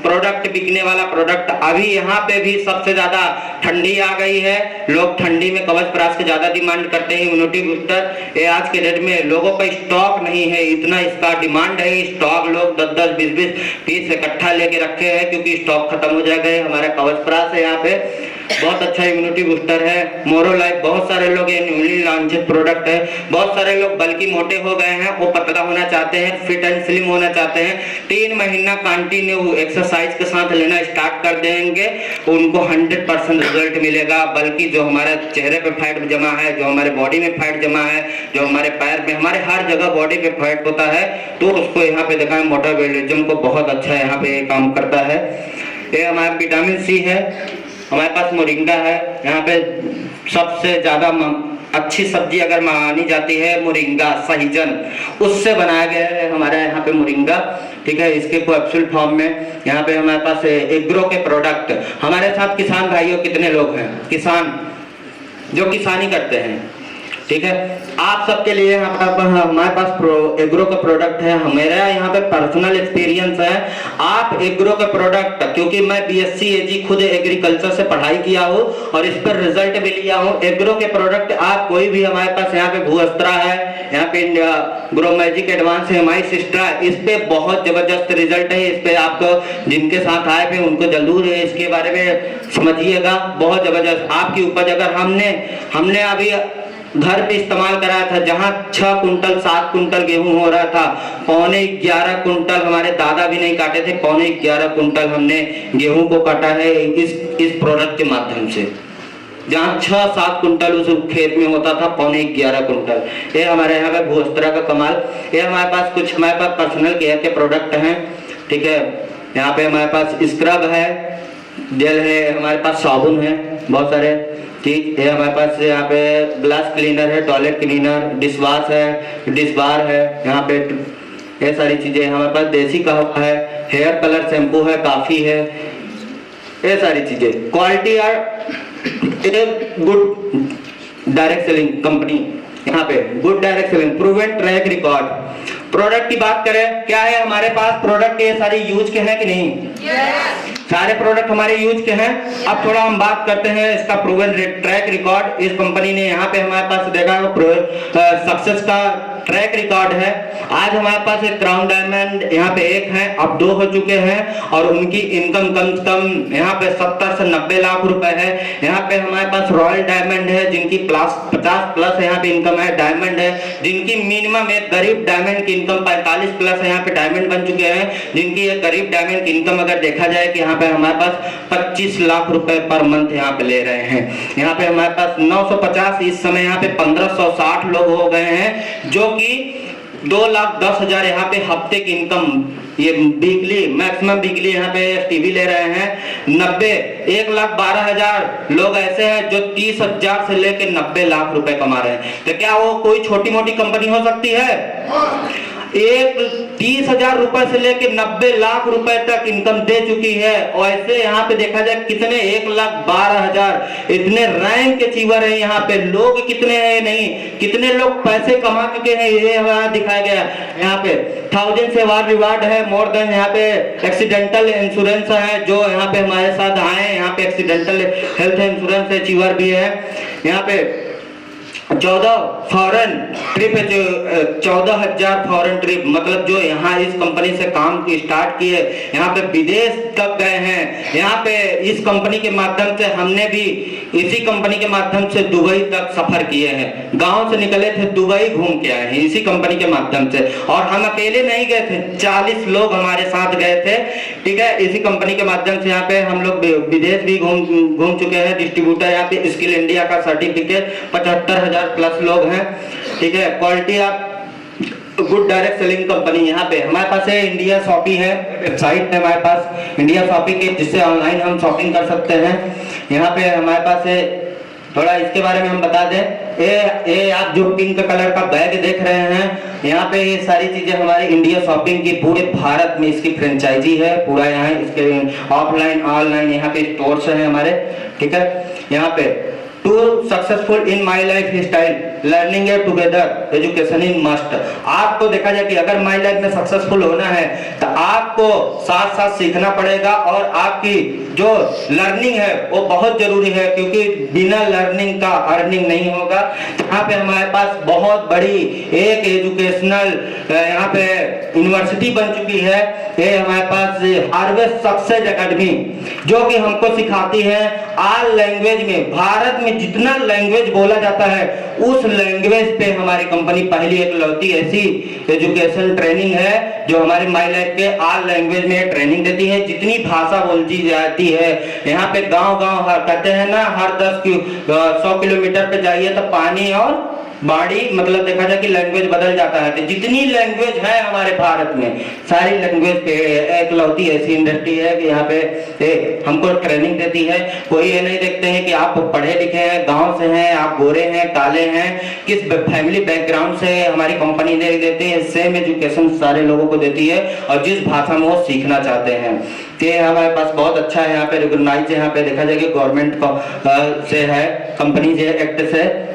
प्रोडक्ट बिकने वाला प्रोडक्ट, अभी यहाँ पे भी सबसे ज्यादा ठंडी आ गई है, लोग ठंडी में कवच प्राश की ज्यादा डिमांड करते हैं। इम्यूनिटी बूस्टर ये आज के डेट में लोगों का स्टॉक नहीं है, इतना इसका डिमांड है, स्टॉक लोग 10-10, 20-20 पीस इकट्ठा लेके रखे हैं क्योंकि स्टॉक खत्म हो जाएगा। हमारा कवच प्राश है, यहाँ पे बहुत अच्छा इम्यूनिटी बूस्टर है। मोरो लाइफ, बहुत सारे लोग ये न्यूली लॉन्चेड प्रोडक्ट है, बहुत सारे लोग बल्कि मोटे हो गए हैं, वो पतला होना चाहते हैं, फिट एंड स्लिम होना चाहते हैं, 3 महीना कंटिन्यू एक्सरसाइज के साथ लेना स्टार्ट कर देंगे, उनको 100% रिजल्ट मिलेगा। बल्कि जो हमारे चेहरे पे फैट जमा है, जो हमारे बॉडी में फैट जमा है, जो हमारे पैर में, हमारे हर जगह बॉडी पे फैट होता है, तो उसको यहाँ पे देखा है मोटाबॉलिज्म को बहुत अच्छा यहाँ पे काम करता है। ये हमारा विटामिन सी है, हमारे पास मोरिंगा है। यहाँ पे सबसे ज्यादा अच्छी सब्जी अगर मानी जाती है मोरिंगा, सहीजन, उससे बनाया गया है हमारे यहाँ पे मोरिंगा, ठीक है। इसके कैप्सूल फॉर्म में यहाँ पे हमारे पास एग्रो के प्रोडक्ट। हमारे साथ किसान भाइयों कितने लोग हैं, किसान जो किसानी करते हैं, ठीक है, आप सबके लिए हमारे पास एग्रो का प्रोडक्ट है। मेरा यहाँ पे पर्सनल एक्सपीरियंस है, आप एग्रो का प्रोडक्ट, क्योंकि मैं BSc AG खुद एग्रीकल्चर से पढ़ाई किया हूँ और इस पर रिजल्ट भी लिया हूँ। एग्रो के प्रोडक्ट आप कोई भी, हमारे पास यहाँ पे भूअस्त्रा है, यहाँ पे ग्रो मैजिक एडवांस है, हमारी सिस्ट्रा, इस पे बहुत जबरदस्त रिजल्ट है। इस पे आपको जिनके साथ आए थे उनको जरूर इसके बारे में समझिएगा, बहुत जबरदस्त। आपकी उपज अगर हमने अभी घर पे इस्तेमाल कराया था, जहां 6 कुंटल 7 कुंटल गेहूं हो रहा था, 11.25 कुंटल हमारे दादा भी नहीं काटे थे, 11.25 कुंटल हमने गेहूं को काटा है इस प्रोडक्ट के माध्यम से। जहाँ 6-7 कुंटल उस खेत में होता था, 11.25 कुंटल। ये हमारे यहाँ पे भूस्त्रा का कमाल। ये हमारे पास कुछ पर्सनल केयर के प्रोडक्ट हैं, ठीक है। यहाँ पे हमारे पास स्क्रब है, जेल है, हमारे पास साबुन है, बहुत सारे चीज है हमारे पास। यहाँ पे ग्लास क्लीनर है, टॉयलेट क्लीनर, डिश वॉश है, डिश बार है, यहाँ पे ये सारी चीजें हमारे पास। देसी कहवा है, हेयर कलर शैम्पू है, काफी है, ये सारी चीजें। क्वालिटी और गुड डायरेक्ट सेलिंग कंपनी, यहाँ पे good direct selling, proven track record. Product की बात करें, क्या है हमारे पास प्रोडक्ट, ये सारे यूज के हैं कि नहीं? सारे प्रोडक्ट हमारे यूज के हैं। अब थोड़ा हम बात करते हैं इसका प्रूवन ट्रैक रिकॉर्ड। इस कंपनी ने यहाँ पे हमारे पास देखा सक्सेस का ट्रैक रिकॉर्ड है। आज हमारे पास एक क्राउन डायमंड यहाँ पे 1 है, अब 2 हो चुके हैं, और उनकी इनकम कम से कम यहाँ पे 70 से 90 लाख रुपए है। यहाँ पे हमारे पास रॉयल डायमंड है, जिनकी 50+ यहाँ पे इनकम है। डायमंड है जिनकी मिनिमम, एक गरीब डायमंड की इनकम 45+ यहाँ पे डायमंड बन चुके हैं, जिनकी एक गरीब डायमंड की इनकम अगर देखा जाए कि यहाँ पे हमारे पास 25 लाख रुपए पर मंथ यहाँ पे ले रहे हैं। यहाँ पे हमारे पास 950, इस समय यहाँ पे 1560 लोग हो गए हैं, जो कि 2,10,000 यहाँ पे हफ्ते की इनकम, ये वीकली, मैक्सिमम वीकली यहाँ पे टीवी ले रहे हैं। 1,12,000 लोग ऐसे हैं जो 30,000 से लेके 90 लाख रुपए कमा रहे हैं। तो क्या वो कोई छोटी मोटी कंपनी हो सकती है? 30,000 रुपए से लेके 90 लाख रुपए तक इनकम दे चुकी है। और ऐसे यहाँ पे देखा जाए कितने 1,12,000 इतने रैंक अचीवर है। यहाँ पे लोग कितने हैं, नहीं कितने लोग पैसे कमा चुके हैं, ये हमारा दिखाया गया। यहाँ पे 1000 से रिवार्ड है, मोर देन यहाँ पे एक्सीडेंटल इंश्योरेंस है, जो यहाँ पे हमारे साथ आए। यहाँ पे एक्सीडेंटल हेल्थ इंश्योरेंस अचीवर भी है। यहाँ पे 14 फॉरेन ट्रिप, 14,000 फॉरेन ट्रिप, मतलब जो यहाँ इस कंपनी से काम की स्टार्ट किए, यहाँ पे विदेश तक गए हैं। यहाँ पे इस कंपनी के माध्यम से हमने भी इसी कंपनी के माध्यम से दुबई तक सफर किए हैं। गांव से निकले थे, दुबई घूम के आए हैं इसी कंपनी के माध्यम से। और हम अकेले नहीं गए थे, 40 लोग हमारे साथ गए थे, ठीक है। इसी कंपनी के माध्यम से यहाँ पे हम लोग विदेश भी घूम चुके हैं। डिस्ट्रीब्यूटर यहाँ पे स्किल इंडिया का सर्टिफिकेट 75,000+ लोग हैं, ठीक है। क्वालिटी आप गुड डायरेक्ट सेलिंग कंपनी। यहाँ पे हमारे पास है इंडिया शॉपी है, वेबसाइट है हमारे पास इंडिया शॉपी के, जिससे ऑनलाइन हम शॉपिंग कर सकते हैं। यहाँ पे हमारे पास है, थोड़ा इसके बारे में हम बता दें। ये आप जो पिंक कलर का बैग देख रहे हैं, यहाँ पे ये सारी चीजें हमारे इंडिया शॉपिंग की पूरे भारत में इसकी फ्रेंचाइजी है। पूरा यहाँ इसके ऑफलाइन ऑनलाइन यहाँ पे स्टोर्स है हमारे, ठीक है। यहाँ पे to successful in my life style, learning a together, education in must. आपको देखा जाए कि अगर माई लाइफ में सक्सेसफुल होना है तो आपको साथ साथ सीखना पड़ेगा, और आपकी जो लर्निंग है वो बहुत जरूरी है, क्योंकि बिना लर्निंग का अर्निंग नहीं होगा। यहाँ पे हमारे पास बहुत बड़ी एक एजुकेशनल यहाँ पे यूनिवर्सिटी बन चुकी है। ये हमारे पास हार्वेस्ट सक्सेस एकेडमी, जो कि हमको सिखाती है ऑल लैंग्वेज में, भारत में जितना लैंग्वेज बोला जाता है उस लैंग्वेज पे हमारी कंपनी पहली एकलौती ऐसी एजुकेशन ट्रेनिंग है जो हमारे माई लाइफ के ऑल लैंग्वेज में ट्रेनिंग देती है। जितनी भाषा बोली जाती है यहाँ पे, गांव-गांव कहते हैं ना, हर 100 किलोमीटर पे जाइए तो पानी और बाड़ी, मतलब देखा जाए कि लैंग्वेज बदल जाता है। तो जितनी लैंग्वेज है हमारे भारत में, सारी लैंग्वेज पे एकलौती ऐसी इंडस्ट्री है कि यहाँ पे हमको ट्रेनिंग देती है। कोई ये नहीं देखते हैं कि आप पढ़े लिखे हैं, गांव से हैं, आप गोरे हैं, काले हैं, किस फैमिली बैकग्राउंड से, हमारी कंपनी दे देती है सेम एजुकेशन सारे लोगों को देती है, और जिस भाषा में वो सीखना चाहते हैं। ये हमारे पास बहुत अच्छा है। यहाँ पे रिकॉग्नाइज यहाँ पे देखा जाए कि गवर्नमेंट से है, कंपनी से एक्ट से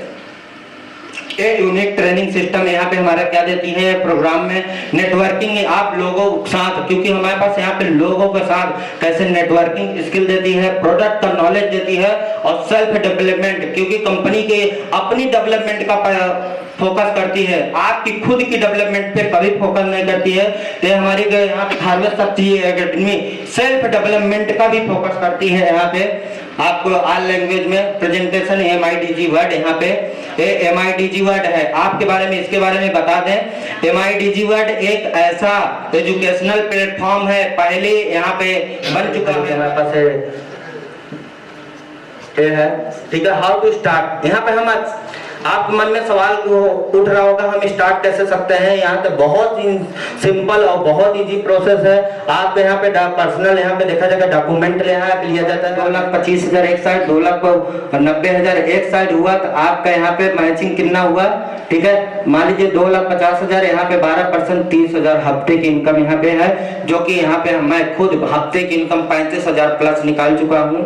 ये यूनिक ट्रेनिंग सिस्टम यहाँ पे हमारा क्या देती है प्रोग्राम में, नेटवर्किंग आप लोगों के साथ, क्योंकि हमारे पास यहाँ पे लोगों के साथ कैसे नेटवर्किंग स्किल देती है, प्रोडक्ट का नॉलेज देती है, और सेल्फ डेवलपमेंट, क्योंकि कंपनी के अपनी डेवलपमेंट का फोकस करती है, आपकी खुद की डेवलपमेंट पे कभी फोकस नहीं करती है। तो हमारी यहाँ पे हार्वेस्ट एकेडमी सेल्फ डेवलपमेंट का भी फोकस करती है। यहाँ पे आपको ऑल लैंग्वेज में प्रेजेंटेशन MIDG वर्ड, यहाँ पे MIDG वर्ड है। आपके बारे में, इसके बारे में बता दें, MIDG वर्ड एक ऐसा एजुकेशनल प्लेटफॉर्म है, पहले यहाँ पे बन चुका है हमारे पास है, ये है, ठीक है। हाउ टू स्टार्ट, यहाँ पे हम आप मन में सवाल उठ रहा होगा हम स्टार्ट कैसे सकते हैं। यहाँ पे बहुत ही सिंपल और बहुत इजी प्रोसेस है। आप यहाँ पे पर्सनल यहाँ पे देखा जाएगा डॉक्यूमेंट लिया जाता है। 2,25,000 एक साइड, 2,90,000 एक साइड हुआ तो आपका यहाँ पे मैचिंग कितना हुआ, ठीक है। मान लीजिए 2,50,000 यहाँ पे 12% 30,000 हफ्ते की इनकम यहाँ पे है, जो कि यहाँ पे मैं खुद हफ्ते की इनकम 35,000 प्लस निकाल चुका हूँ,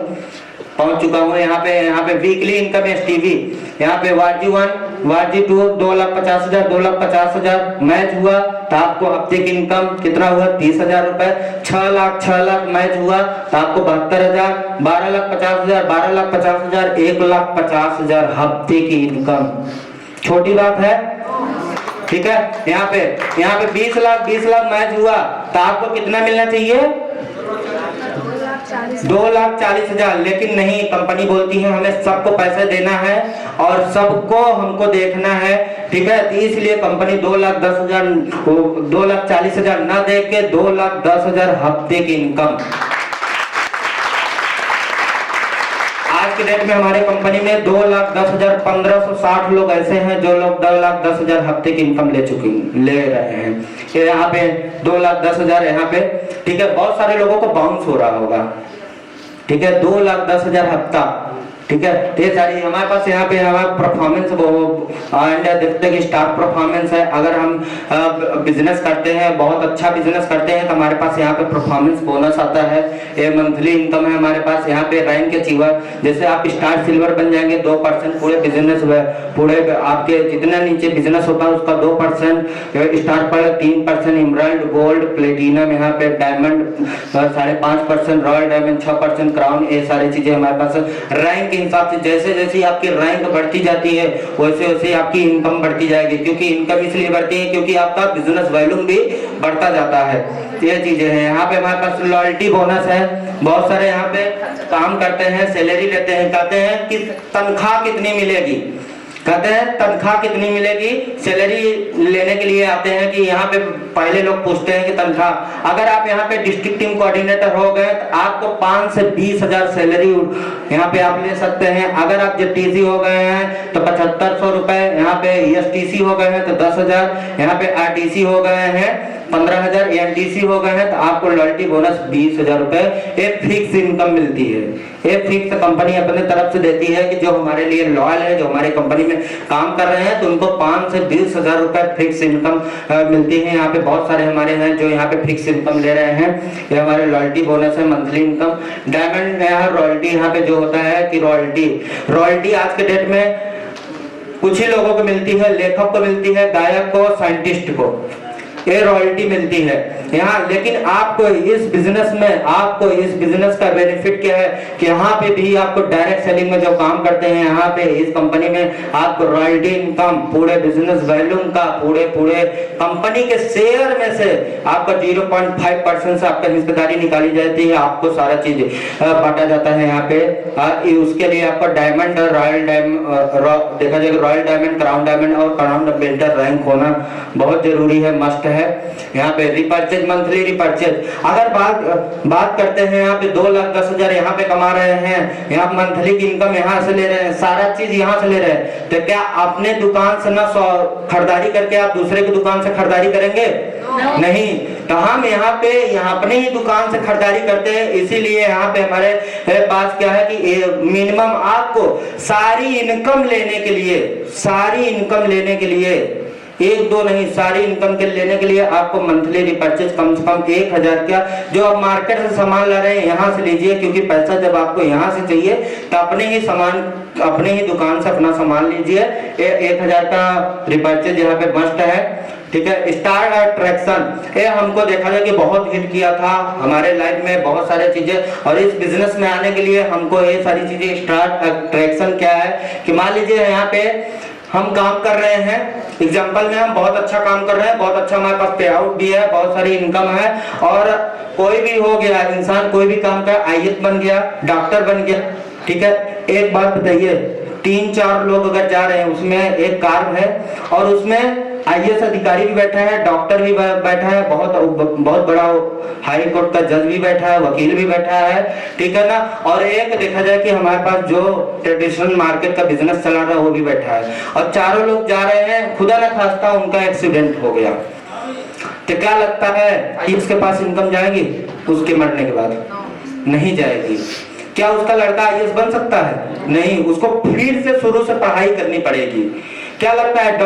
पहुंच चुका हूँ। यहाँ पे वीकली इनकम एसटीवी यहाँ पे वार्जी 1 वार्जी 2 2,50,000 2,50,000 मैच हुआ तो आपको हफ्ते की इनकम कितना हुआ 30,000 रुपए। 6 लाख मैच हुआ तो आपको 72,000। 12,50,000 12,50,000 1,50,000 हफ्ते की इनकम, छोटी बात है, ठीक है। यहाँ पे 20 लाख मैच हुआ तो आपको कितना मिलना चाहिए 2,40,000। लेकिन नहीं, कंपनी बोलती है हमें सबको पैसे देना है और सबको हमको देखना है, ठीक है। तो इसलिए कंपनी 2,40,000 ना दे के 2,10,000 हफ्ते की इनकम। आज के डेट में हमारे कंपनी में 2,10,000 1,560 लोग ऐसे हैं जो लोग 2,10,000 हफ्ते की इनकम ले रहे हैं। यहाँ पे 2,10,000 यहाँ पे, ठीक है। बहुत सारे लोगों को बाउंस हो रहा होगा, ठीक है। 2,10,000 हफ्ता, ठीक है। तो ये सारी हमारे पास यहाँ पे हमारा परफॉर्मेंस देखते हैं कि स्टार परफॉर्मेंस है। अगर हम बिजनेस करते हैं, बहुत अच्छा बिजनेस करते हैं तो हमारे पास यहाँ पे परफॉर्मेंस बोनस आता है। ये मंथली इनकम है हमारे पास। यहाँ पे रैंक अचीवर, जैसे आप स्टार सिल्वर बन जाएंगे 2% पूरे बिजनेस पूरे आपके जितना नीचे बिजनेस होता है उसका 2%, स्टार पर 3%, इमराल्ड गोल्ड प्लेटिनम यहाँ पे डायमंड 5.5%, रॉयल डायमंड 6%, क्राउन, ये सारी चीजें हमारे पास रैंक के हिसाब से। जैसे जैसे आपकी रैंक बढ़ती जाती है वैसे वैसे आपकी इनकम बढ़ती जाएगी, क्योंकि इनकम इसलिए बढ़ती है क्योंकि आपका बिजनेस वॉल्यूम भी बढ़ता जाता है। ये चीजें हैं। यहाँ पे हमारे पास लॉयल्टी बोनस है। बहुत सारे यहाँ पे काम करते हैं, सैलरी लेते हैं, कहते हैं कि तनख्वाह कितनी मिलेगी, कहते हैं तनख्वाह कितनी मिलेगी। सैलरी लेने के लिए आते हैं कि यहाँ पे पहले लोग पूछते हैं कि तनख्वाह। अगर आप यहाँ पे डिस्ट्रिक्ट टीम कोऑर्डिनेटर हो गए तो आपको 5 से 20,000 सैलरी यहाँ पे आप ले सकते हैं। अगर आप जेटीसी हो गए हैं तो 7,500 रुपए, यहाँ पे एसटीसी हो गए हैं तो 10,000, यहाँ पे आरटीसी हो गए हैं 15,000, एनटीसी हो गए हैं तो आपको लॉयल्टी बोनस 20,000 रुपए एक फिक्स इनकम मिलती है। ये फिक्स कंपनी अपने तरफ से देती है कि जो हमारे लिए लॉयल है, जो हमारे कंपनी में काम कर रहे हैं, तो उनको 5 से 20,000 रुपए फिक्स इनकम मिलती है। यहाँ पे बहुत सारे हमारे हैं जो यहाँ पे फिक्स इनकम ले रहे हैं। ये हमारे लॉयल्टी बोनस है, मंथली इनकम। डायमंड रॉयल्टी यहाँ पे जो होता है कि रॉयल्टी आज के डेट में कुछ ही लोगों को मिलती है, लेखक को मिलती है, गायक को, साइंटिस्ट को ये रॉयल्टी मिलती है यहाँ। लेकिन आपको इस बिजनेस का बेनिफिट क्या है कि यहाँ पे भी आपको डायरेक्ट सेलिंग में जो काम करते हैं यहाँ पे इस कंपनी में आपको रॉयल्टी इनकम पूरे बिजनेस वॉल्यूम का पूरे कंपनी के शेयर में से आपका 0.5% से आपका हिस्सेदारी निकाली जाती है। आपको सारा चीज बांटा जाता है यहाँ पे। उसके लिए आपका डायमंड और रॉयल डायमंड देखा जाएगा, रॉयल डायमंड, क्राउन डायमंड और क्राउन बेल्टर रैंक होना बहुत जरूरी है, मस्ट है। यहाँ पे रिपर्चेज, मंथली रिपर्चेज अगर बात करते हैं यहाँ पे 2,10,000 यहाँ पे कमा रहे हैं, यहाँ मंथली की इनकम यहाँ से ले रहे हैं, सारा चीज यहाँ से ले रहे हैं, तो क्या अपने दुकान से ना खरीदारी करके आप दूसरे की दुकान से खरीदारी करेंगे? नहीं। तो हम यहाँ पे अपने ही दुकान से खरीदारी करते हैं। इसीलिए यहाँ पे हमारे पास क्या है कि मिनिमम आपको सारी इनकम लेने के लिए एक दो नहीं, सारी इनकम के लेने के लिए आपको मंथली रिपर्चेज कम से कम 1,000 का जो आप मार्केट से सामान ला रहे हैं यहाँ से लीजिए, क्योंकि पैसा जब आपको यहाँ से चाहिए तो अपने ही दुकान से अपना सामान लीजिए। 1,000 का रिपर्चेज यहाँ पे मस्ट है, ठीक है। स्टार अट्रैक्शन ये हमको देखा जाए कि बहुत हिट किया था हमारे लाइफ में, बहुत सारे चीजें। और इस बिजनेस में आने के लिए हमको ये सारी चीजें, स्टार अट्रैक्शन क्या है कि मान लीजिए यहाँ पे हम काम कर रहे हैं, एग्जाम्पल में हम बहुत अच्छा काम कर रहे हैं, बहुत अच्छा हमारे पास पे आउट भी है, बहुत सारी इनकम है, और कोई भी हो गया इंसान, कोई भी काम का आईएएस बन गया, डॉक्टर बन गया, ठीक है। एक बात बताइए, 3-4 लोग अगर जा रहे हैं, उसमें एक कार है और उसमें आईएएस अधिकारी भी बैठा है, डॉक्टर भी बैठा है, बहुत बड़ा हाई कोर्ट का जज भी बैठा है, वकील भी बैठा है, ठीक है ना। और एक देखा जाए कि हमारे पास जो ट्रेडिशनल मार्केट का बिजनेस चला रहा है वो भी बैठा है, और चारों लोग जा रहे हैं, खुदा न खास्ता उनका एक्सीडेंट हो गया, तो क्या लगता है इसके पास इनकम जाएगी उसके मरने के बाद? नहीं जाएगी। क्या उसका लड़का आईएएस बन सकता है? नहीं, उसको फिर से शुरू से पढ़ाई करनी पड़ेगी। क्या लगता है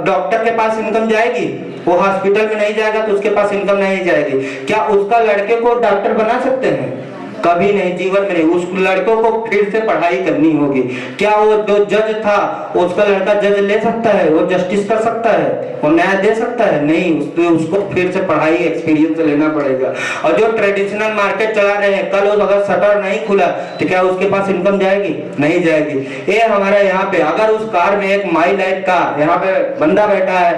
डॉक्टर के पास इनकम जाएगी? वो हॉस्पिटल में नहीं जाएगा तो उसके पास इनकम नहीं जाएगी। क्या उसका लड़के को डॉक्टर बना सकते हैं? कभी नहीं, जीवन में नहीं। उस लड़कों को फिर से पढ़ाई करनी होगी। क्या वो जो जज था उसका लड़का जज ले सकता है? वो जस्टिस कर सकता है? वो न्याय दे सकता है? नहीं, उसको फिर से पढ़ाई एक्सपीरियंस लेना पड़ेगा। और जो ट्रेडिशनल मार्केट चला रहे हैं, कल अगर शटर नहीं खुला तो क्या उसके पास इनकम जाएगी? नहीं जाएगी। ये हमारे यहाँ पे अगर उस कार में एक माई लाइफ का यहाँ पे बंदा बैठा है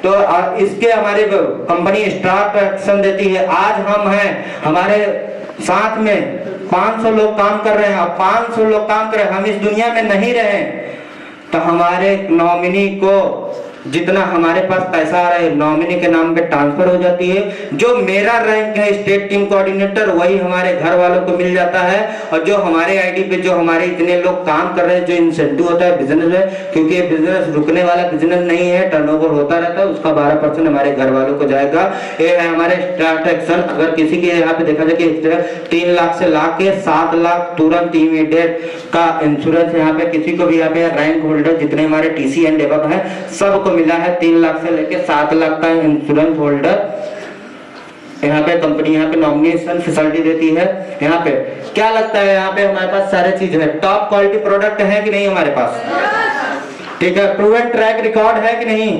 तो इसके हमारी कंपनी स्टाफ एक्शन देती है। आज हम हैं, हमारे साथ में 500 लोग काम कर रहे हैं, अब 500 लोग काम कर रहे हैं, हम इस दुनिया में नहीं रहे तो हमारे नॉमिनी को जितना हमारे पास पैसा आ रहा है नॉमिनी के नाम पे ट्रांसफर हो जाती है। जो मेरा रैंक है स्टेट टीम कोऑर्डिनेटर वही हमारे घर वालों को मिल जाता है, और जो हमारे आईडी पे जो हमारे इतने लोग काम कर रहे हैं, जो इंसेंटिव होता है बिजनेस में, क्योंकि ये बिजनेस रुकने वाला बिजनेस नहीं है, टर्नओवर होता रहता है, उसका 12% हमारे घर वालों को जाएगा। ये है हमारे स्टार्ट एक्शन। अगर किसी के यहाँ पे देखा जाए कि 3 लाख से लाके 7 लाख तुरंत इमीडिएट का इंश्योरेंस यहाँ पे किसी को भी यहाँ पे रैंक होल्डर जितने हमारे टीसी एंड एबव है सबको मिला है। 3 लाख से लेके 7 लाख का इंश्योरेंस होल्डर यहाँ पे कंपनी यहाँ पे नॉमिनेशन फैसिलिटी देती है। यहाँ पे क्या लगता है, यहाँ पे हमारे पास सारे चीज है। टॉप क्वालिटी प्रोडक्ट है कि नहीं हमारे पास? ठीक है। प्रूवन ट्रैक रिकॉर्ड है कि नहीं?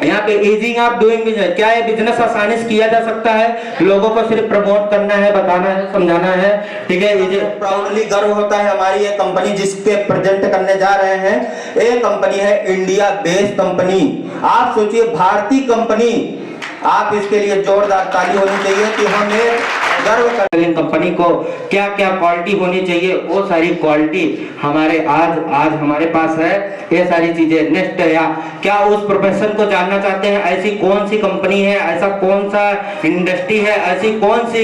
यहाँ पे ईजिंग ऑफ डूइंग बिजनेस, क्या ये बिजनेस आसानी से किया जा सकता है? लोगों को सिर्फ प्रमोट करना है, बताना है, समझाना है, ठीक है। ये प्राउडली गर्व होता है हमारी ये कंपनी जिसके प्रेजेंट करने जा रहे हैं। ये कंपनी है इंडिया बेस्ड कंपनी। आप सोचिए भारतीय कंपनी, आप इसके लिए जोरदार ताली होनी चाहिए कि हम ये गर्व करते हैं। कंपनी को क्या क्या क्वालिटी होनी चाहिए वो सारी क्वालिटी हमारे आज हमारे पास है। ये सारी चीजें नेक्स्ट है। या क्या उस प्रोफेशन को जानना चाहते हैं? ऐसी कौन सी कंपनी है, ऐसा कौन सा इंडस्ट्री है, ऐसी कौन सी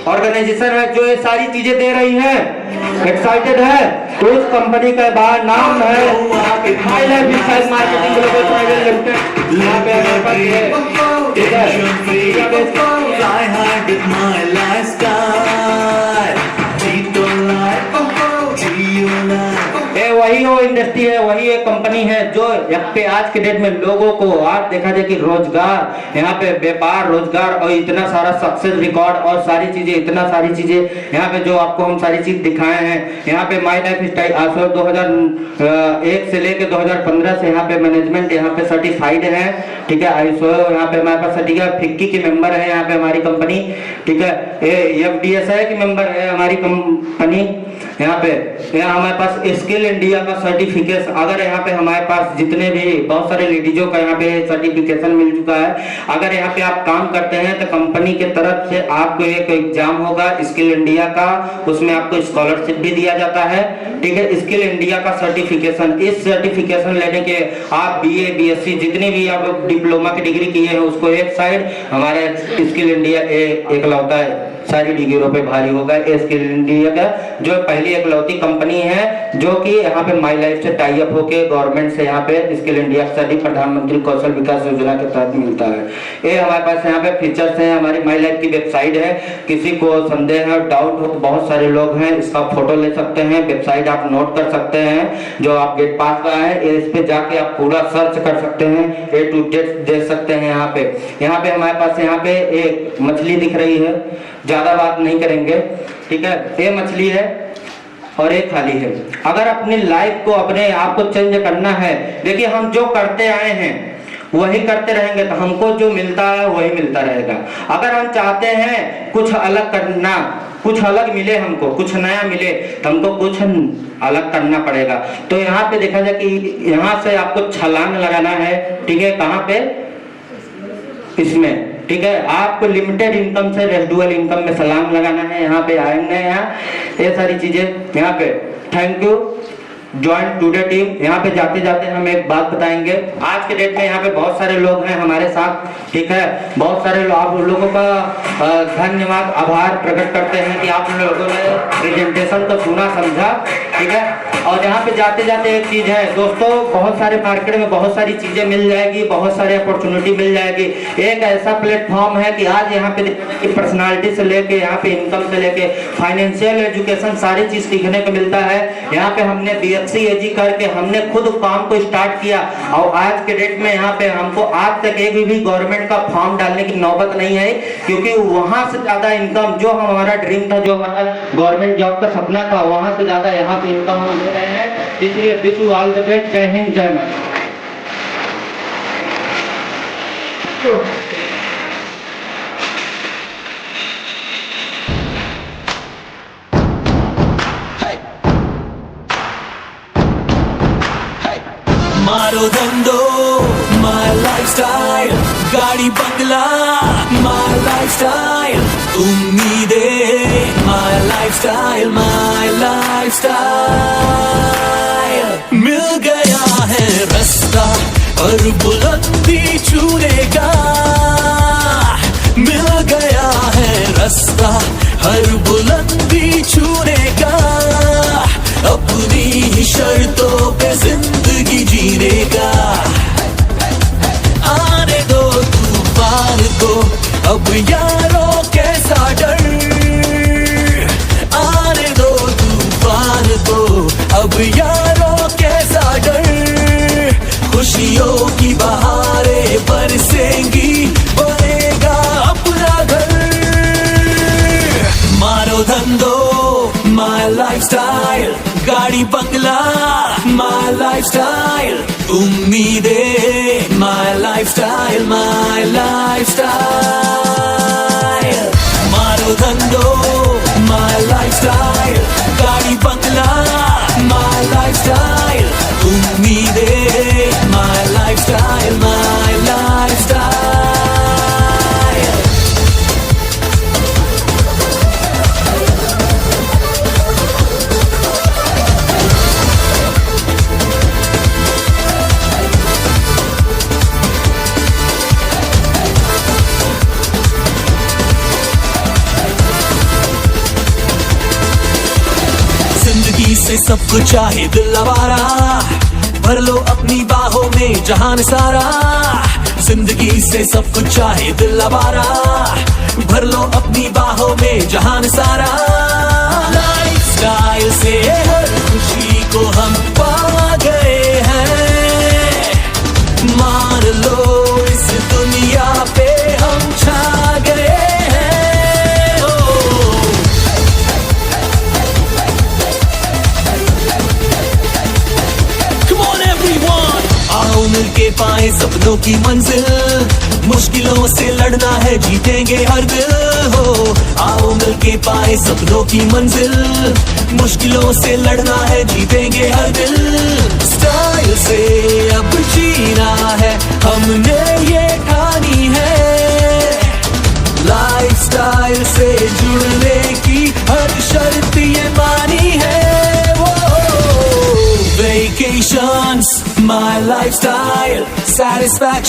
ऑर्गेनाइजेशन है जो ये सारी चीजें दे रही है? एक्साइटेड है? तो उस कंपनी का बाहर नाम है high life style marketing global private limited. यहाँ पे हमारे पास है Fly high with my lifestyle. Tito life, Tio life. वही वो इंडस्ट्री है, वही एक कंपनी है जो यहाँ पे आज के डेट में लोगों को आज देखा जाए कि रोजगार, यहाँ पे व्यापार रोजगार और इतना सारा सक्सेस रिकॉर्ड और सारी चीजें, इतना सारी चीजें यहाँ पे जो आपको हम सारी चीज दिखाए हैं। यहाँ पे माई लाइफ स्टाइल 2001 से लेके 2015 से यहाँ पे मैनेजमेंट यहाँ पे सर्टिफाइड है, ठीक है। आईएसओ यहाँ पे हमारे पास सर्टिफिकेट, फिक्की की मेंबर है यहाँ पे हमारी कंपनी, ठीक है। FDSI की मेंबर है हमारी कंपनी। यहाँ पे हमारे पास स्किल इंडिया का सर्टिफिकेशन, अगर यहाँ पे हमारे पास जितने भी बहुत सारे लेडीजों का यहाँ पे सर्टिफिकेशन मिल चुका है। अगर यहाँ पे आप काम करते हैं तो कंपनी के तरफ से आपको एक एग्जाम होगा स्किल इंडिया का, उसमें आपको स्कॉलरशिप भी दिया जाता है, ठीक है। स्किल इंडिया का सर्टिफिकेशन, इस सर्टिफिकेशन लेने के आप BA BSc जितनी भी आप डिप्लोमा की डिग्री की है उसको एक साइड, हमारे स्किल इंडिया एकलौता है सारी डिग्रियों पे भारी होगा। स्किल इंडिया का जो पहली एकलौती कंपनी है जो कि यहाँ पे माई लाइफ से टाई अप होके गवर्नमेंट से यहाँ पे स्किल इंडिया सर्टिफिकेट प्रधानमंत्री कौशल विकास योजना के तहत मिलता है। ये हमारे पास यहाँ पे फीचर्स हैं। हमारी माई लाइफ की वेबसाइट है, किसी को संदेह है, डाउट हो तो बहुत सारे लोग हैं, इसका फोटो ले सकते हैं, वेबसाइट आप नोट कर सकते हैं जो आप गेट पास का है, इस पे जाके आप पूरा सर्च कर सकते हैं, A to Z देख सकते हैं। यहाँ पे हमारे पास यहाँ पे एक मछली दिख रही है, ज्यादा बात नहीं करेंगे, ठीक है। ये मछली है और एक खाली है। अगर अपनी लाइफ को अपने आप को चेंज करना है, देखिए हम जो करते आए हैं वही करते रहेंगे तो हमको जो मिलता है वही मिलता रहेगा। अगर हम चाहते हैं कुछ अलग करना, कुछ अलग मिले, हमको कुछ नया मिले तो हमको कुछ अलग करना पड़ेगा। तो यहाँ पे देखा जाए कि यहाँ से आपको छलांग लगाना है, ठीक है। कहाँ पे? इसमें, ठीक है। आपको लिमिटेड इनकम से रेसिडुअल इनकम में छलांग लगाना है। यहाँ पे आएंगे, यहाँ ये सारी चीजें यहाँ पे। Thank you. Join today team. यहाँ पे जाते जाते हम एक बात बताएंगे। आज के डेट में यहाँ पे बहुत सारे लोग हैं हमारे साथ, ठीक है। बहुत सारे लोग, आप लोगों का धन्यवाद, आभार प्रकट करते हैं कि आप लोगों ने प्रेजेंटेशन को सुना, समझा, ठीक है। और यहाँ पे जाते जाते एक चीज है दोस्तों, बहुत सारे मार्केट में बहुत सारी चीजें मिल जाएगी, बहुत सारी अपॉर्चुनिटी मिल जाएगी। एक ऐसा प्लेटफॉर्म है कि आज यहाँ पे पर्सनालिटी से लेके, यहाँ पे इनकम से लेके, फाइनेंशियल एजुकेशन, सारी चीज सीखने को मिलता है। यहाँ पे हमने BSc AG करके हमने खुद काम को स्टार्ट किया और आज के डेट में यहाँ पे हमको आज तक एक भी गवर्नमेंट का फॉर्म डालने की नौबत नहीं है, क्योंकि वहां से ज्यादा इनकम, जो हमारा ड्रीम था, जो हमारा गवर्नमेंट जॉब का सपना था, वहां से ज्यादा यहाँ पे इनकम हम ले रहे हैं। इसलिए wish you all the best. जय हिंद, जय भारत। मारो धंधो माय लाइफस्टाइल, गाड़ी बंगला माय लाइफस्टाइल, उम्मीदें माय लाइफस्टाइल, माय लाइफस्टाइल। मिल गया है रास्ता और बुलंदी छूने का, मिल गया है रास्ता हर बुलंदी छूने का, अपनी ही शर्तों पे जिंदगी जीने का। आने दो तूफान को अब यारों कैसा डर, आने दो तूफान को अब यारों कैसा डर, खुशियों की बहारें बरसेंगी, बनेगा अपना घर। मारो धंधो माय लाइफस्टाइल, गाड़ी बंगला माय लाइफस्टाइल, उम्मीदें माय लाइफस्टाइल, माय लाइफस्टाइल। मारो धंधो माय लाइफस्टाइल, गाड़ी बंगला माय लाइफस्टाइल, उम्मीदें माय लाइफस्टाइल, माय लाइफस्टाइल। जिंदगी से सब कुछ चाहे दिल आवारा, भर लो अपनी बाहों में जहान सारा। जिंदगी से सब कुछ चाहे दिल आवारा, भर लो अपनी बाहों में जहान सारा। लाइफस्टाइल से हर खुशी को हम पा गए हैं, मान लो इस दुनिया पे हम छा गए हैं। आओ मिलके पाए सपनों की मंजिल, मुश्किलों से लड़ना है जीतेंगे हर दिल हो। आओ मिलके पाए सपनों की मंजिल, मुश्किलों से लड़ना है जीतेंगे हर दिल। स्टाइल से अब जीना है हमने ये ठानी है, लाइफस्टाइल से जुड़ने की हर शर्त ये मानी है। Vacations, my lifestyle, satisfaction.